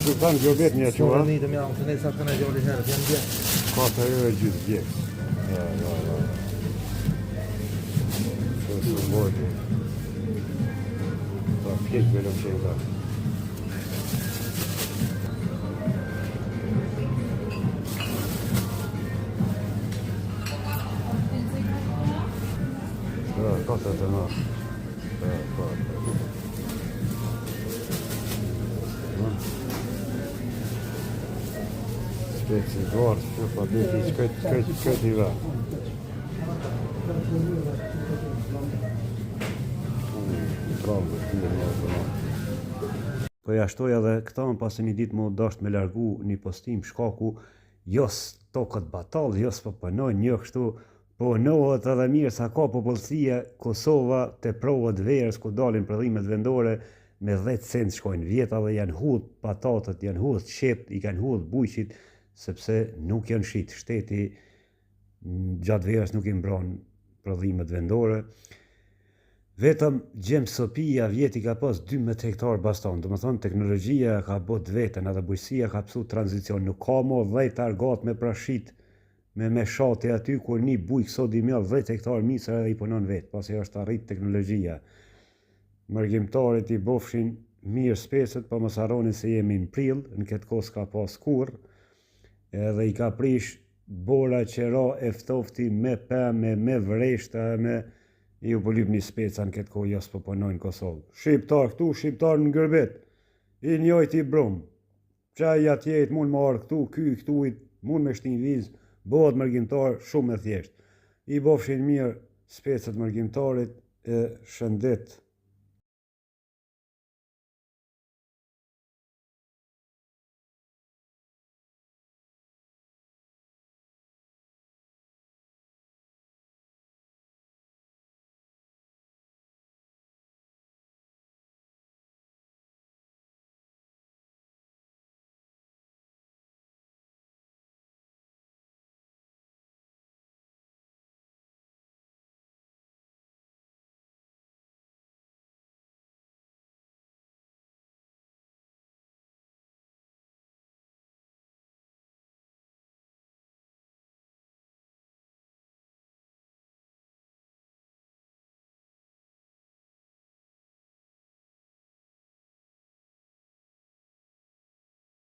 Që kanë gjobet një që, Një të mjallë, të nejtë sa të në gjolli herët, janë djekë. Ka të e gjithë djekë. Ja. Që së vojtë. Ta pjekë velëm që e da. Ka të të në. Speci dvarë, që pa beti këtë i va. Po ja shtoj edhe këta më pasë një ditë më dasht me largu një postim shkaku, jos tokët batal, jos po pënoj një kështu, po nëhet edhe mirë sa ka popullsia Kosova të provët verës ku dalin prodhimet vendore me 10 cent shkojnë vjeta dhe janë hudh patatët, janë hudh qept, i kanë hudh bujqit, sepse nuk janë shit. Shteti gjatë verës nuk i mbron prodhimet vendore. Vetëm Gjem Sopia vjeti ka pas 12 hektar baston, do më thonë teknologjia ka bot vetën, edhe bujësia ka pësu tranzicion, nuk ka mo 10 argat me prashit, me shate aty, kur një buj këso di mjallë 10 hektar misër edhe i punon vetë, pasi është arrit teknologjia. Mërgjimtarit i bofshin mirë spesët, pa mos harroni se jemi në prill, në këtë kohë s'ka pas kurrë, edhe i ka prish bora qera eftofti me pëme, me vreshta, me i u pëllyp një speca në këtë kohë jos po punojnë në Kosovë. Shqiptar këtu, shqiptar në Gërbet, i njojt i brum, qaj atjet mund më arë këtu, këtu i mund me shtin vizë, bëhet mërgjimtar shumë e thjeshtë. I bofshin mirë specët mërgjimtarit, e shëndet